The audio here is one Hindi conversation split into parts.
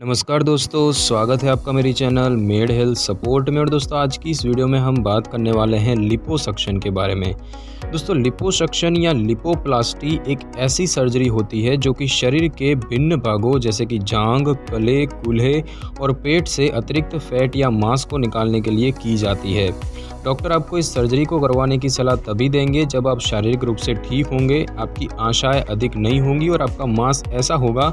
नमस्कार दोस्तों, स्वागत है आपका मेरी चैनल मेड हेल्थ सपोर्ट में। और दोस्तों, आज की इस वीडियो में हम बात करने वाले हैं लिपोसक्शन के बारे में। दोस्तों, लिपोसक्शन या लिपोप्लास्टी एक ऐसी सर्जरी होती है जो कि शरीर के भिन्न भागों जैसे कि जांघ, गले, कूल्हे और पेट से अतिरिक्त फैट या मांस को निकालने के लिए की जाती है। डॉक्टर आपको इस सर्जरी को करवाने की सलाह तभी देंगे जब आप शारीरिक रूप से ठीक होंगे, आपकी आशाएं अधिक नहीं होंगी और आपका मांस ऐसा होगा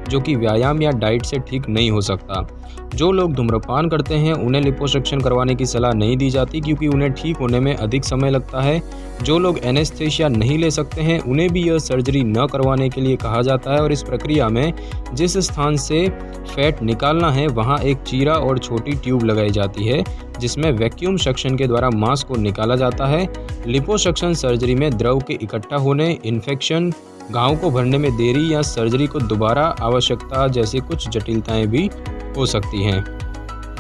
जो कि व्यायाम या डाइट से ठीक नहीं हो सकता। जो लोग धूम्रपान करते हैं उन्हें लिपोसक्शन करवाने की सलाह नहीं दी जाती क्योंकि उन्हें ठीक होने में अधिक समय लगता है। जो लोग एनेस्थीसिया नहीं ले सकते हैं उन्हें भी यह सर्जरी न करवाने के लिए कहा जाता है। और इस प्रक्रिया में जिस स्थान से फैट निकालना है वहां एक चीरा और छोटी ट्यूब लगाई जाती है जिसमें वैक्यूम सक्शन के द्वारा मांस को निकाला जाता है। लिपोसक्शन सर्जरी में द्रव के इकट्ठा होने, इन्फेक्शन, घाव को भरने में देरी या सर्जरी को दोबारा आवश्यकता जैसी कुछ जटिलताएं भी हो सकती हैं।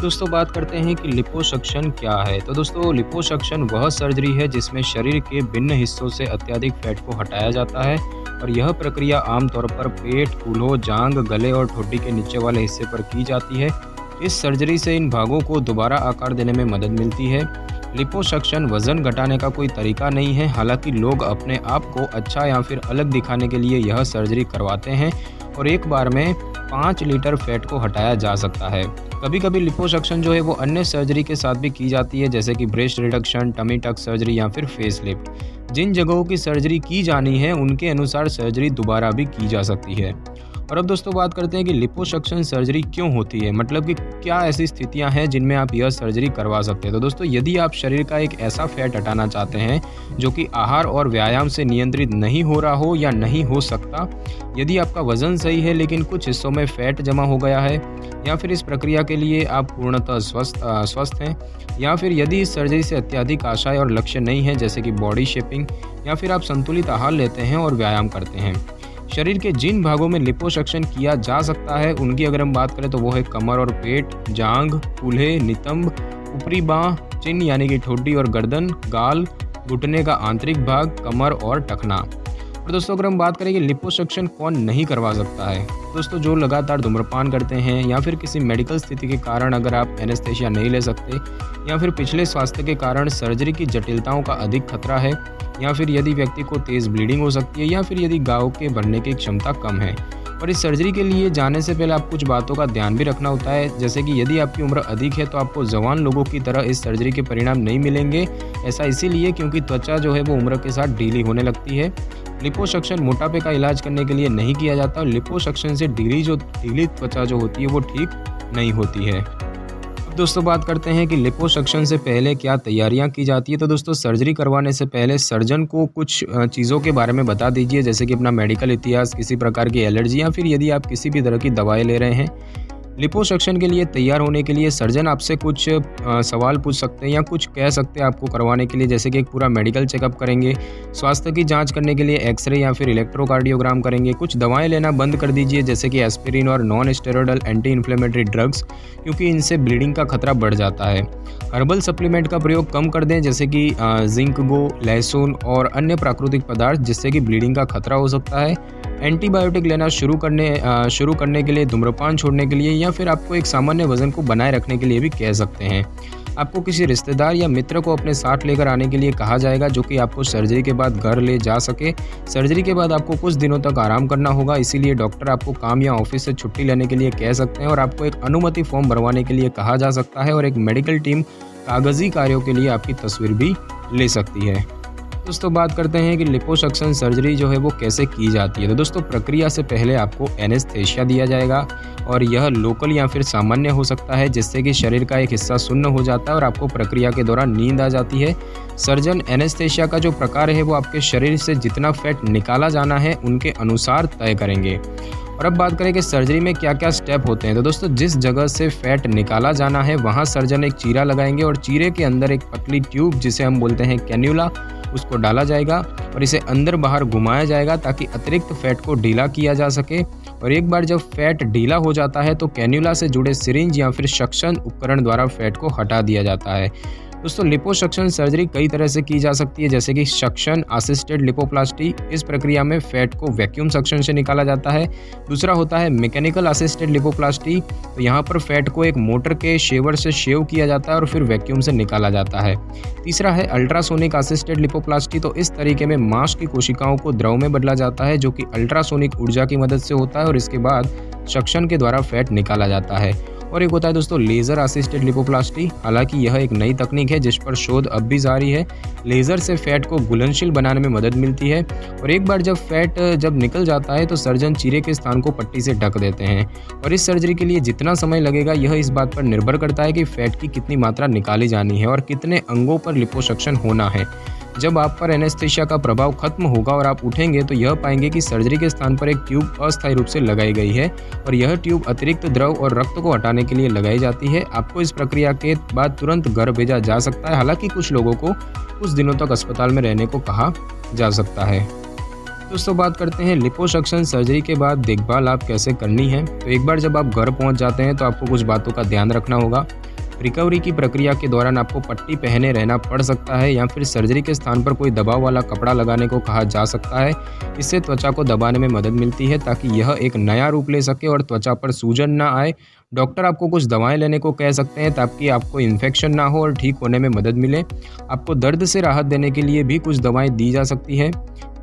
दोस्तों, बात करते हैं कि लिपोसक्शन क्या है। तो दोस्तों, लिपोसक्शन वह सर्जरी है जिसमें शरीर के भिन्न हिस्सों से अत्यधिक फैट को हटाया जाता है और यह प्रक्रिया आमतौर पर पेट, कूल्हों, जांघ, गले और ठोड़ी के नीचे वाले हिस्से पर की जाती है। इस सर्जरी से इन भागों को दोबारा आकार देने में मदद मिलती है। लिपोसक्शन वजन घटाने का कोई तरीका नहीं है, हालांकि लोग अपने आप को अच्छा या फिर अलग दिखाने के लिए यह सर्जरी करवाते हैं और एक बार में 5 लीटर फैट को हटाया जा सकता है। कभी कभी लिपोसक्शन जो है वो अन्य सर्जरी के साथ भी की जाती है, जैसे कि breast reduction, tummy tuck surgery या फिर फेस लिफ्ट। जिन जगहों की सर्जरी की जानी है उनके अनुसार सर्जरी दोबारा भी की जा सकती है। और अब दोस्तों, बात करते हैं कि लिपोसक्शन सर्जरी क्यों होती है, मतलब कि क्या ऐसी स्थितियां हैं जिनमें आप यह सर्जरी करवा सकते हैं। तो दोस्तों, यदि आप शरीर का एक ऐसा फैट हटाना चाहते हैं जो कि आहार और व्यायाम से नियंत्रित नहीं हो रहा हो या नहीं हो सकता, यदि आपका वजन सही है लेकिन कुछ हिस्सों में फैट जमा हो गया है, या फिर इस प्रक्रिया के लिए आप पूर्णतः स्वस्थ हैं, या फिर यदि इस सर्जरी से अत्यधिक आशाएं और लक्ष्य नहीं है जैसे कि बॉडी शेपिंग, या फिर आप संतुलित आहार लेते हैं और व्यायाम करते हैं। शरीर के जिन भागों में लिपोसक्शन किया जा सकता है उनकी अगर हम बात करें तो वो है कमर और पेट, जांघ, कूल्हे, नितंब, ऊपरी बांह, चिन्ह यानी कि ठोडी और गर्दन, गाल, घुटने का आंतरिक भाग, कमर और टखना। और दोस्तों, अगर हम बात करें कि लिपोसक्शन कौन नहीं करवा सकता है, दोस्तों जो लगातार धूम्रपान करते हैं या फिर किसी मेडिकल स्थिति के कारण अगर आप एनेस्थीसिया नहीं ले सकते, या फिर पिछले स्वास्थ्य के कारण सर्जरी की जटिलताओं का अधिक खतरा है, या फिर यदि व्यक्ति को तेज़ ब्लीडिंग हो सकती है, या फिर यदि घाव के भरने की क्षमता कम है। और इस सर्जरी के लिए जाने से पहले आप कुछ बातों का ध्यान भी रखना होता है, जैसे कि यदि आपकी उम्र अधिक है तो आपको जवान लोगों की तरह इस सर्जरी के परिणाम नहीं मिलेंगे। ऐसा इसीलिए क्योंकि त्वचा जो है वो उम्र के साथ ढीली होने लगती है। लिपोसक्शन मोटापे का इलाज करने के लिए नहीं किया जाता। लिपोसक्शन से ढीली त्वचा जो होती है वो ठीक नहीं होती है। दोस्तों, बात करते हैं कि लिपोसक्शन से पहले क्या तैयारियां की जाती है। तो दोस्तों, सर्जरी करवाने से पहले सर्जन को कुछ चीज़ों के बारे में बता दीजिए, जैसे कि अपना मेडिकल इतिहास, किसी प्रकार की एलर्जी, या फिर यदि आप किसी भी तरह की दवाएं ले रहे हैं। लिपोसक्शन के लिए तैयार होने के लिए सर्जन आपसे कुछ सवाल पूछ सकते हैं या कुछ कह सकते हैं आपको करवाने के लिए, जैसे कि एक पूरा मेडिकल चेकअप करेंगे, स्वास्थ्य की जांच करने के लिए एक्सरे या फिर इलेक्ट्रोकार्डियोग्राम करेंगे। कुछ दवाएं लेना बंद कर दीजिए, जैसे कि एस्पिरिन और non steroidal anti inflammatory drugs, क्योंकि इनसे ब्लीडिंग का खतरा बढ़ जाता है। हर्बल सप्लीमेंट का प्रयोग कम कर दें, जैसे कि जिंक, लहसुन और अन्य प्राकृतिक पदार्थ, जिससे कि ब्लीडिंग का खतरा हो सकता है। एंटीबायोटिक लेना शुरू करने के लिए, धूम्रपान छोड़ने के लिए, या फिर आपको एक सामान्य वजन को बनाए रखने के लिए भी कह सकते हैं। आपको किसी रिश्तेदार या मित्र को अपने साथ लेकर आने के लिए कहा जाएगा जो कि आपको सर्जरी के बाद घर ले जा सके। सर्जरी के बाद आपको कुछ दिनों तक आराम करना होगा, इसीलिए डॉक्टर आपको काम या ऑफिस से छुट्टी लेने के लिए कह सकते हैं और आपको एक अनुमति फॉर्म भरवाने के लिए कहा जा सकता है, और एक मेडिकल टीम कागजी कार्यों के लिए आपकी तस्वीर भी ले सकती है। दोस्तों, बात करते हैं कि लिपोसक्शन सर्जरी जो है वो कैसे की जाती है। तो दोस्तों, प्रक्रिया से पहले आपको एनेस्थीसिया दिया जाएगा और यह लोकल या फिर सामान्य हो सकता है, जिससे कि शरीर का एक हिस्सा सुन्न हो जाता है और आपको प्रक्रिया के दौरान नींद आ जाती है। सर्जन एनेस्थीसिया का जो प्रकार है वो आपके शरीर से जितना फैट निकाला जाना है उनके अनुसार तय करेंगे। और अब बात करें कि सर्जरी में क्या क्या स्टेप होते हैं। तो दोस्तों, जिस जगह से फैट निकाला जाना है वहाँ सर्जन एक चीरा लगाएंगे और चीरे के अंदर एक पतली ट्यूब, जिसे हम बोलते हैं कैन्यूला, उसको डाला जाएगा और इसे अंदर बाहर घुमाया जाएगा ताकि अतिरिक्त फैट को ढीला किया जा सके। और एक बार जब फैट ढीला हो जाता है तो कैन्यूला से जुड़े सिरिंज या फिर सक्शन उपकरण द्वारा फैट को हटा दिया जाता है। दोस्तों लिपोसक्शन सर्जरी कई तरह से की जा सकती है, जैसे कि सक्शन असिस्टेड लिपोप्लास्टी। इस प्रक्रिया में फैट को वैक्यूम सक्शन से निकाला जाता है। दूसरा होता है मैकेनिकल असिस्टेड लिपोप्लास्टी, तो यहाँ पर फैट को एक मोटर के शेवर से शेव किया जाता है और फिर वैक्यूम से निकाला जाता है। तीसरा है अल्ट्रासोनिक असिस्टेड लिपोप्लास्टी, तो इस तरीके में मांस की कोशिकाओं को द्रव में बदला जाता है, जो कि अल्ट्रासोनिक ऊर्जा की मदद से होता है और इसके बाद सक्शन के द्वारा फैट निकाला जाता है। और एक होता है दोस्तों लेज़र असिस्टेड लिपोप्लास्टी। हालांकि यह एक नई तकनीक है जिस पर शोध अब भी जारी है। लेज़र से फैट को घुलनशील बनाने में मदद मिलती है और एक बार जब फैट निकल जाता है तो सर्जन चीरे के स्थान को पट्टी से ढक देते हैं। और इस सर्जरी के लिए जितना समय लगेगा यह इस बात पर निर्भर करता है कि फैट की कितनी मात्रा निकाली जानी है और कितने अंगों पर लिपोसक्शन होना है। जब आप पर एनेस्थीसिया का प्रभाव खत्म होगा और आप उठेंगे तो यह पाएंगे कि सर्जरी के स्थान पर एक ट्यूब अस्थायी रूप से लगाई गई है और यह ट्यूब अतिरिक्त द्रव और रक्त को हटाने के लिए लगाई जाती है। आपको इस प्रक्रिया के बाद तुरंत घर भेजा जा सकता है। हालांकि कुछ लोगों को कुछ दिनों तक अस्पताल में रहने को कहा जा सकता है। दोस्तों बात करते हैं लिपोसक्शन सर्जरी के बाद देखभाल आप कैसे करनी है। तो एक बार जब आप घर पहुंच जाते हैं तो आपको कुछ बातों का ध्यान रखना होगा। रिकवरी की प्रक्रिया के दौरान आपको पट्टी पहने रहना पड़ सकता है या फिर सर्जरी के स्थान पर कोई दबाव वाला कपड़ा लगाने को कहा जा सकता है। इससे त्वचा को दबाने में मदद मिलती है ताकि यह एक नया रूप ले सके और त्वचा पर सूजन ना आए। डॉक्टर आपको कुछ दवाएं लेने को कह सकते हैं ताकि आपको इन्फेक्शन ना हो और ठीक होने में मदद मिले। आपको दर्द से राहत देने के लिए भी कुछ दवाएं दी जा सकती है।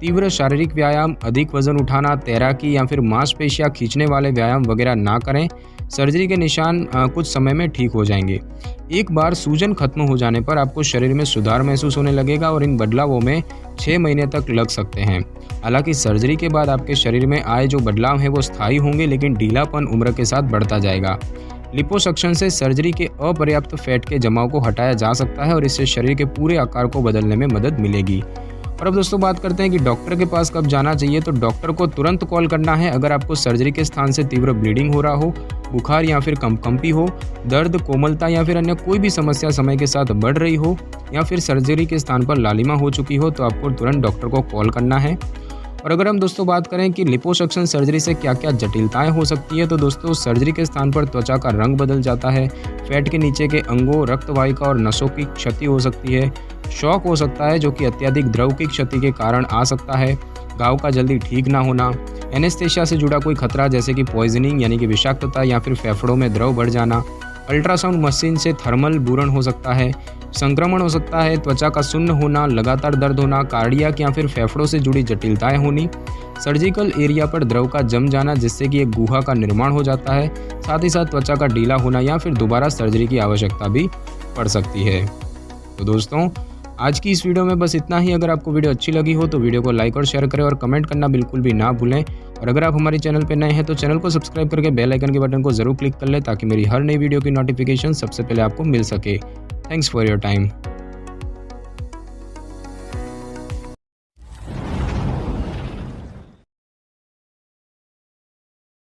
तीव्र शारीरिक व्यायाम, अधिक वजन उठाना, तैराकी या फिर मांसपेशियां खींचने वाले व्यायाम वगैरह ना करें। सर्जरी के निशान कुछ समय में ठीक हो जाएंगे। एक बार सूजन खत्म हो जाने पर आपको शरीर में सुधार महसूस होने लगेगा और इन बदलावों में 6 महीने तक लग सकते हैं। हालांकि सर्जरी के बाद आपके शरीर में आए जो बदलाव हैं वो स्थायी होंगे, लेकिन ढीलापन उम्र के साथ बढ़ता जाएगा। लिपोसक्शन से सर्जरी के अपर्याप्त फैट के जमाव को हटाया जा सकता है और इससे शरीर के पूरे आकार को बदलने में मदद मिलेगी। और अब दोस्तों बात करते हैं कि डॉक्टर के पास कब जाना चाहिए। तो डॉक्टर को तुरंत कॉल करना है अगर आपको सर्जरी के स्थान से तीव्र ब्लीडिंग हो रहा हो, बुखार या फिर कंपकंपी हो, दर्द, कोमलता या फिर अन्य कोई भी समस्या समय के साथ बढ़ रही हो या फिर सर्जरी के स्थान पर लालिमा हो चुकी हो, तो आपको तुरंत डॉक्टर को कॉल करना है। और अगर हम दोस्तों बात करें कि लिपोसक्शन सर्जरी से क्या क्या जटिलताएं हो सकती है, तो दोस्तों सर्जरी के स्थान पर त्वचा का रंग बदल जाता है, फैट के नीचे के अंगों, रक्तवाहिका और नसों की क्षति हो सकती है, शॉक हो सकता है जो कि अत्यधिक द्रव की क्षति के कारण आ सकता है, घाव का जल्दी ठीक ना होना, एनेस्थीसिया से जुड़ा कोई खतरा जैसे कि पॉइजनिंग यानी कि विषाक्तता या फिर फेफड़ों में द्रव बढ़ जाना, अल्ट्रासाउंड मशीन से थर्मल बूरण हो सकता है, संक्रमण हो सकता है, त्वचा का सुन्न होना, लगातार दर्द होना, कार्डियक या फिर फेफड़ों से जुड़ी जटिलताएं होनी, सर्जिकल एरिया पर द्रव का जम जाना जिससे कि एक गुहा का निर्माण हो जाता है, साथ ही साथ त्वचा का ढीला होना या फिर दोबारा सर्जरी की आवश्यकता भी पड़ सकती है। तो दोस्तों आज की इस वीडियो में बस इतना ही। अगर आपको वीडियो अच्छी लगी हो तो वीडियो को लाइक और शेयर करें और कमेंट करना बिल्कुल भी ना भूलें। और अगर आप हमारे चैनल पर नए हैं तो चैनल को सब्सक्राइब करके बेल आइकन के बटन को जरूर क्लिक कर लें ताकि मेरी हर नई वीडियो की नोटिफिकेशन सबसे पहले आपको मिल सके। Thanks for your time.